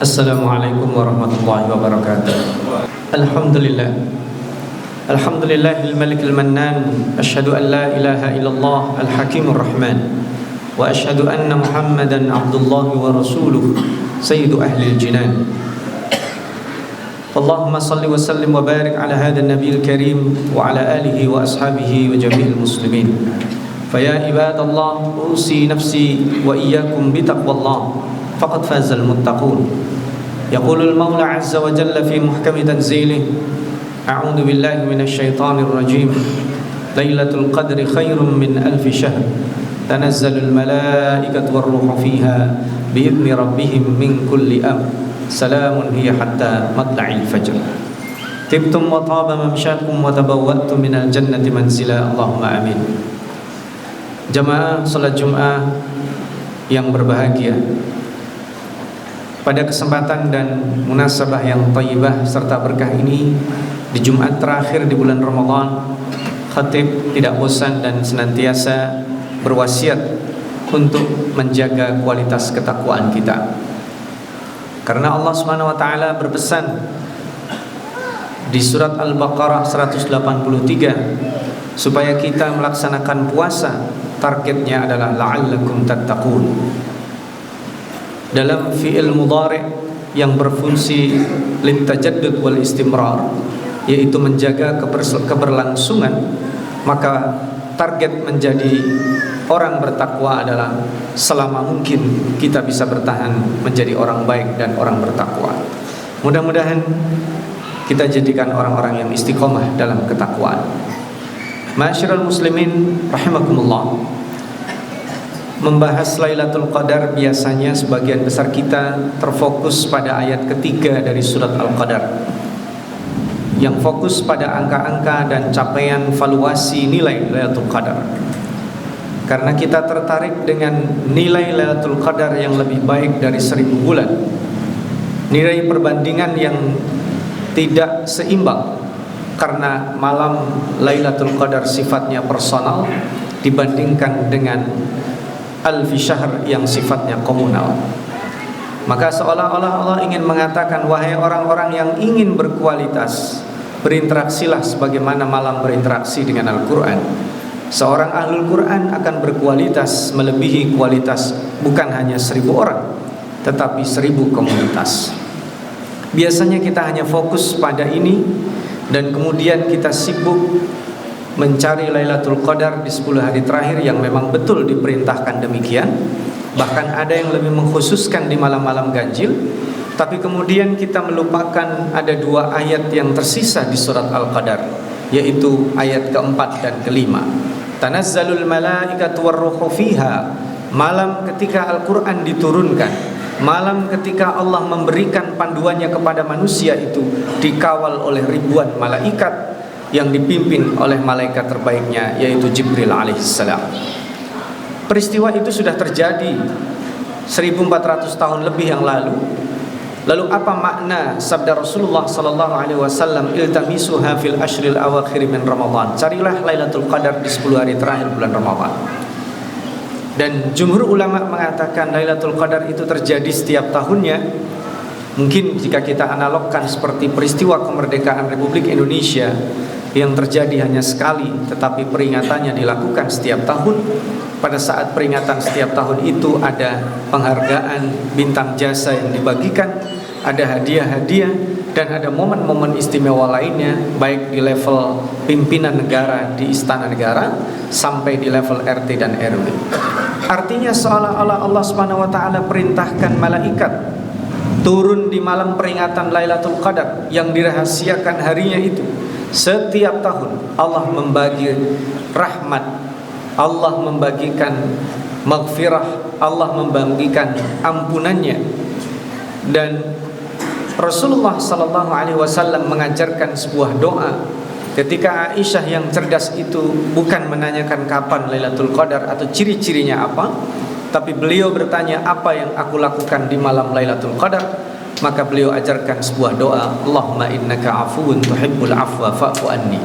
Assalamualaikum warahmatullahi wabarakatuh. Alhamdulillah. Alhamdulillahil malikil mannan. Asyhadu an la ilaha illallah al-hakimur rahman. Wa asyhadu anna Muhammadan abdullahi wa rasuluh sayyidu ahlil jinan. Allahumma salli wa sallim wa barik ala hadha an-nabiyil karim wa ala alihi wa ashabihi wa jami'il muslimin. Faya ibadallah, usi nafsi wa iyyakum bitaqwallah. Faqad fazal muttaqun. Yaqulul Maula azza wa jalla fi muhkami tanzilih. A'udzu billahi minasy syaithanir rajim. Lailatul qadri khairum min alfi syahr. Tanazzalul malaikatu war-ruhu fiha bi'izni rabbihim min kulli amr. Salamun hiya hatta matla'il fajr. Tibtum wa taba mamsyakum wa tabawwa'tum minal jannati manzila. Allahumma amin. Jamaah salat Jumat yang berbahagia, pada kesempatan dan munasabah yang thayyibah serta berkah ini, di Jumat terakhir di bulan Ramadan, khatib tidak bosan dan senantiasa berwasiat untuk menjaga kualitas ketakwaan kita. Karena Allah Subhanahu wa taala berpesan di surat Al-Baqarah 183 supaya kita melaksanakan puasa, targetnya adalah la'allakum tattaqun. Dalam fi'il mudhari' yang berfungsi litajaddud wal istimrar, yaitu menjaga keberlangsungan, maka target menjadi orang bertakwa adalah selama mungkin kita bisa bertahan menjadi orang baik dan orang bertakwa. Mudah-mudahan kita jadikan orang-orang yang istiqomah dalam ketakwaan. Ma'asyiral muslimin rahimakumullah. Membahas Lailatul Qadar, biasanya sebagian besar kita terfokus pada ayat ketiga dari surat Al-Qadar, yang fokus pada angka-angka dan capaian valuasi nilai Lailatul Qadar. Karena kita tertarik dengan nilai Lailatul Qadar yang lebih baik dari 1000 bulan. Nilai perbandingan yang tidak seimbang, karena malam Lailatul Qadar sifatnya personal dibandingkan dengan alfi syahr yang sifatnya komunal. Maka seolah-olah Allah ingin mengatakan, wahai orang-orang yang ingin berkualitas, berinteraksilah sebagaimana malam berinteraksi dengan Al-Quran. Seorang ahlul Quran akan berkualitas melebihi kualitas bukan hanya 1000 orang, tetapi 1000 komunitas. Biasanya kita hanya fokus pada ini, dan kemudian kita sibuk mencari Lailatul Qadar di 10 hari terakhir yang memang betul diperintahkan demikian. Bahkan ada yang lebih mengkhususkan di malam-malam ganjil. Tapi kemudian kita melupakan ada 2 ayat yang tersisa di surat Al-Qadar, yaitu ayat keempat dan kelima. Tanazzalul malaikatu war-ruhu fiha. Malam ketika Al-Quran diturunkan, malam ketika Allah memberikan panduannya kepada manusia, itu dikawal oleh ribuan malaikat yang dipimpin oleh malaikat terbaiknya, yaitu Jibril alaihissalam. Peristiwa itu sudah terjadi 1400 tahun lebih yang lalu. Lalu apa makna sabda Rasulullah sallallahu alaihi wasallam, iltamisuha fil ashril awakhir min Ramadan? Carilah Lailatul Qadar di 10 hari terakhir bulan Ramadan. Dan jumhur ulama mengatakan Lailatul Qadar itu terjadi setiap tahunnya. Mungkin jika kita analogkan seperti peristiwa kemerdekaan Republik Indonesia yang terjadi hanya sekali, tetapi peringatannya dilakukan setiap tahun. Pada saat peringatan setiap tahun itu ada penghargaan, bintang jasa yang dibagikan, ada hadiah-hadiah, dan ada momen-momen istimewa lainnya, baik di level pimpinan negara di Istana Negara sampai di level RT dan RW. Artinya seolah-olah Allah Subhanahu wa taala perintahkan malaikat turun di malam peringatan Lailatul Qadar yang dirahasiakan harinya itu. Setiap tahun Allah membagi rahmat, Allah membagikan maghfirah, Allah membagikan ampunannya. Dan Rasulullah sallallahu alaihi wasallam mengajarkan sebuah doa ketika Aisyah yang cerdas itu bukan menanyakan kapan Lailatul Qadar atau ciri-cirinya apa, tapi beliau bertanya, apa yang aku lakukan di malam Lailatul Qadar? Maka beliau ajarkan sebuah doa, Allahumma innaka afuwun tuhibbul afwa fa'fu anni.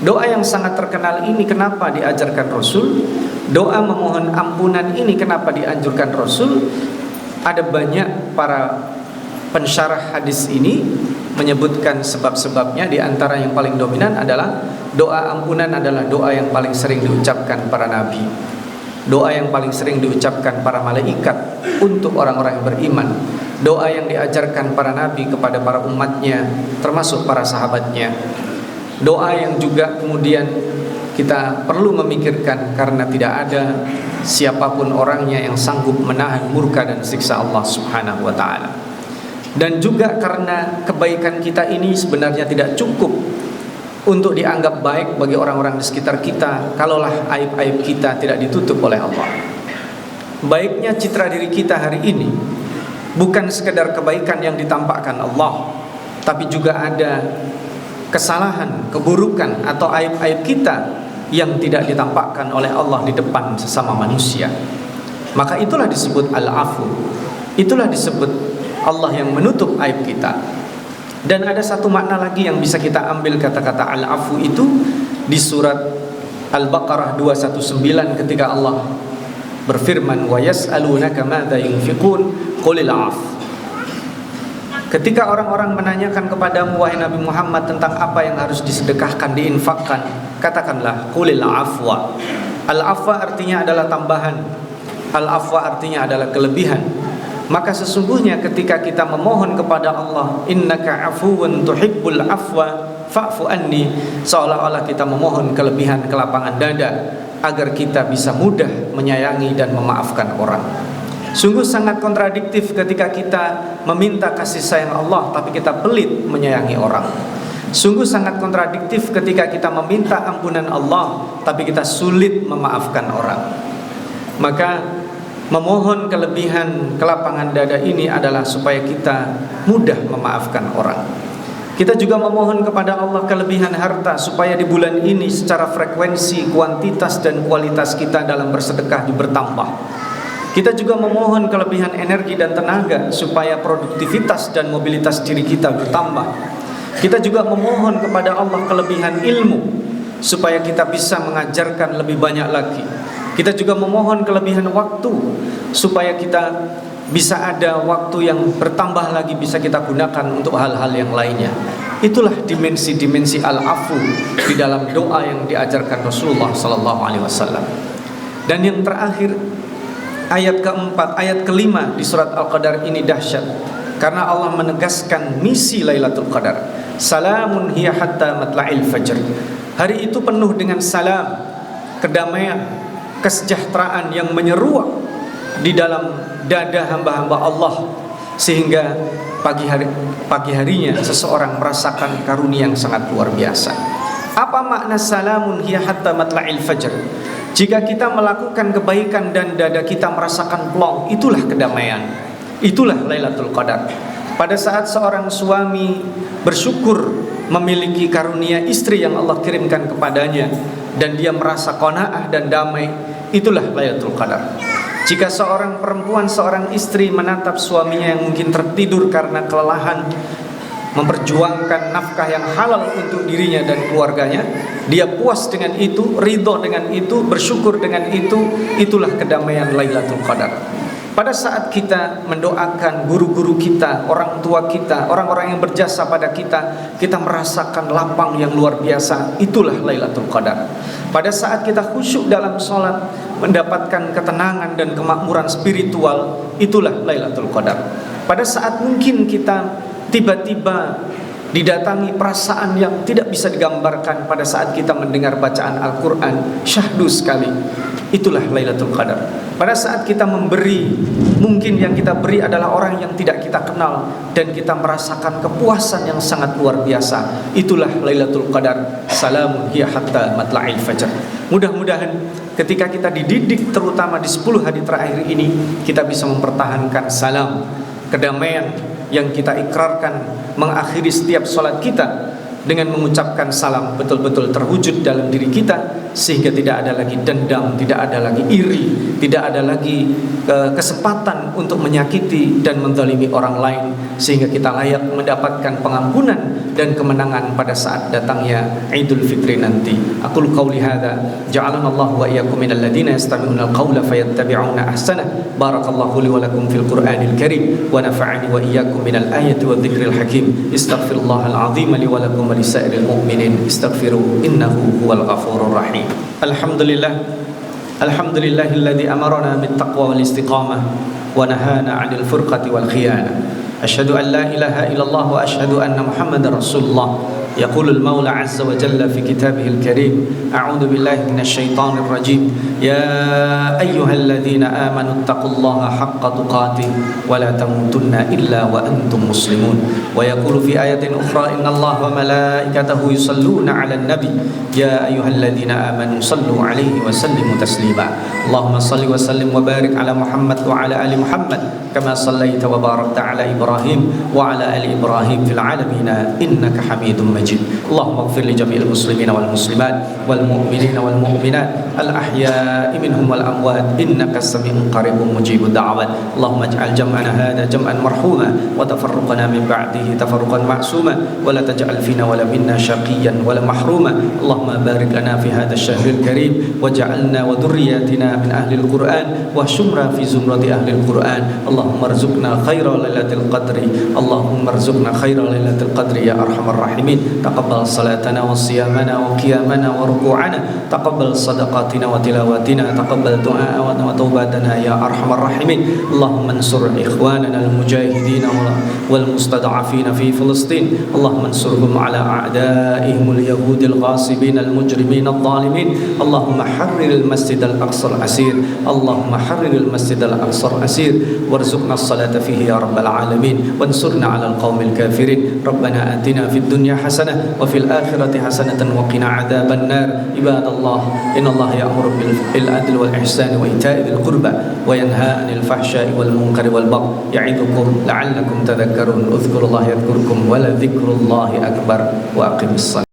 Doa yang sangat terkenal ini kenapa diajarkan Rasul? Doa memohon ampunan ini kenapa dianjurkan Rasul? Ada banyak para pensyarah hadis ini menyebutkan sebab-sebabnya. Di antara yang paling dominan adalah doa ampunan adalah doa yang paling sering diucapkan para nabi, doa yang paling sering diucapkan para malaikat untuk orang-orang yang beriman, doa yang diajarkan para nabi kepada para umatnya termasuk para sahabatnya, doa yang juga kemudian kita perlu memikirkan karena tidak ada siapapun orangnya yang sanggup menahan murka dan siksa Allah Subhanahu wa ta'ala. Dan juga karena kebaikan kita ini sebenarnya tidak cukup untuk dianggap baik bagi orang-orang di sekitar kita kalaulah aib-aib kita tidak ditutup oleh Allah. Baiknya citra diri kita hari ini bukan sekedar kebaikan yang ditampakkan Allah, tapi juga ada kesalahan, keburukan atau aib-aib kita yang tidak ditampakkan oleh Allah di depan sesama manusia. Maka itulah disebut al-afu. Itulah disebut Allah yang menutup aib kita. Dan ada satu makna lagi yang bisa kita ambil kata-kata al-afu itu di surat Al-Baqarah 219 ketika Allah berfirman, wa yas'alunaka madza yunfiqun qulil 'af. Ketika orang-orang menanyakan kepadamu wahai Nabi Muhammad tentang apa yang harus disedekahkan, diinfakkan, katakanlah qulil afwa. Al-afwa artinya adalah tambahan, al-afwa artinya adalah kelebihan. Maka sesungguhnya ketika kita memohon kepada Allah, innaka afuwun tuhibbul afwa fa'fu anni, seolah-olah kita memohon kelebihan, kelapangan dada agar kita bisa mudah menyayangi dan memaafkan orang. Sungguh sangat kontradiktif ketika kita meminta kasih sayang Allah tapi kita pelit menyayangi orang. Sungguh sangat kontradiktif ketika kita meminta ampunan Allah tapi kita sulit memaafkan orang. Maka memohon kelebihan, kelapangan dada ini adalah supaya kita mudah memaafkan orang. Kita juga memohon kepada Allah kelebihan harta supaya di bulan ini secara frekuensi, kuantitas dan kualitas kita dalam bersedekah bertambah. Kita juga memohon kelebihan energi dan tenaga supaya produktivitas dan mobilitas diri kita bertambah. Kita juga memohon kepada Allah kelebihan ilmu supaya kita bisa mengajarkan lebih banyak lagi. Kita juga memohon kelebihan waktu supaya kita bisa ada waktu yang bertambah lagi bisa kita gunakan untuk hal-hal yang lainnya. Itulah dimensi-dimensi al-afu di dalam doa yang diajarkan Rasulullah sallallahu alaihi wasallam. Dan yang terakhir, ayat keempat, ayat kelima di surat Al-Qadar ini dahsyat karena Allah menegaskan misi Lailatul Qadar. Salamun hiya hatta matla'il fajr. Hari itu penuh dengan salam, kedamaian, kesejahteraan yang menyeruak di dalam dada hamba-hamba Allah sehingga pagi harinya seseorang merasakan karunia yang sangat luar biasa. Apa makna salamun hiya hatta matla'il fajr? Jika kita melakukan kebaikan dan dada kita merasakan plong, itulah kedamaian. Itulah Lailatul Qadar. Pada saat seorang suami bersyukur memiliki karunia istri yang Allah kirimkan kepadanya dan dia merasa qanaah dan damai, itulah Lailatul Qadar. Jika seorang perempuan, seorang istri menatap suaminya yang mungkin tertidur karena kelelahan memperjuangkan nafkah yang halal untuk dirinya dan keluarganya, dia puas dengan itu, ridho dengan itu, bersyukur dengan itu, itulah kedamaian Lailatul Qadar. Pada saat kita mendoakan guru-guru kita, orang tua kita, orang-orang yang berjasa pada kita, kita merasakan lapang yang luar biasa, itulah Lailatul Qadar. Pada saat kita khusyuk dalam sholat, mendapatkan ketenangan dan kemakmuran spiritual, itulah Lailatul Qadar. Pada saat mungkin kita tiba-tiba didatangi perasaan yang tidak bisa digambarkan pada saat kita mendengar bacaan Al-Quran, syahdu sekali, itulah Lailatul Qadar. Pada saat kita memberi, mungkin yang kita beri adalah orang yang tidak kita kenal dan kita merasakan kepuasan yang sangat luar biasa, itulah Lailatul Qadar. Salamun hiya hatta matla'il fajr. Mudah-mudahan ketika kita dididik terutama di 10 hari terakhir ini, kita bisa mempertahankan salam, kedamaian yang kita ikrarkan mengakhiri setiap sholat kita dengan mengucapkan salam betul-betul terwujud dalam diri kita, sehingga tidak ada lagi dendam, tidak ada lagi iri, tidak ada lagi kesempatan untuk menyakiti dan menzalimi orang lain, sehingga kita layak mendapatkan pengampunan dan kemenangan pada saat datangnya Idul Fitri nanti. Aqulu qauli hadza, ja'alana Allah wa iyyakum minal ladzina yastami'una al-qawla fayattabi'una ahsana. Barakallahu li wa lakum fil Qur'anil Karim wa nafa'ani wa iyyakum minal ayati wadh-dhikril hakim. Astaghfirullahal azim li wa lakum wa lisairil mu'minin. Astaghfiruhu innahu huwal ghafurur rahim. Alhamdulillahilladzi amarna bit taqwa wal istiqamah wa nahana 'anil furqati wal khiyanah. Asyhadu an la ilaha illallah wa asyhadu anna Muhammadar Rasulullah. يقول المولى عز وجل في كتابه الكريم: أعوذ بالله من الشيطان الرجيم. يا أيها الذين آمنوا اتقوا الله حق تقاته ولا تموتن إلا وأنتم مسلمون. ويقول في آية أخرى: إن الله وملائكته يصلون على النبي يا أيها الذين آمنوا صلوا عليه وسلموا تسليما. اللهم صل وسلم وبارك على محمد وعلى آل محمد كما صليت وباركت على إبراهيم وعلى آل إبراهيم في العالمين إنك حميد مجيد. اللهم اغفر لجميع المسلمين والمسلمات والمؤمنين والمؤمنات الأحياء منهم والأموات إنك سميع قريب مجيب الدعوات. اللهم اجعل جمعنا هذا جمعا مرحوما وتفرقنا من بعده تفرقا معصوما ولا تجعل فينا ولا منا شقيا ولا محروما. اللهم بارك لنا في هذا الشهر الكريم واجعلنا وذرياتنا من أهل القرآن واحشرنا في زمرة أهل القرآن. اللهم ارزقنا خير ليلة القدر. اللهم ارزقنا خير ليلة القدر يا أرحم الراحمين. تقبل صلاتنا وصيامنا وقيامنا وركوعنا. تقبل صدقاتنا وتلاواتنا. تقبل دعاءنا وتوباتنا يا أرحم الراحمين. اللهم انصر إخواننا المجاهدين والمستضعفين في فلسطين. اللهم انصرهم على أعدائهم اليهود الغاصبين المجرمين الظالمين. اللهم حرر المسجد الأقصى الأسير. اللهم حرر المسجد الأقصى الأسير وارزقنا الصلاة فيه يا رب العالمين وانصرنا على القوم الكافرين. ربنا آتنا في الدنيا حسنة وفي الآخرة حسنة وقنا عذاب النار. عباد الله إن الله يأمر بالعدل والإحسان وإيتاء ذي القربى وينهى عن الفحشاء والمنكر والبغي يعظكم لعلكم تذكرون. اذكروا الله يذكركم ولذكر الله أكبر وأقم الصلاة.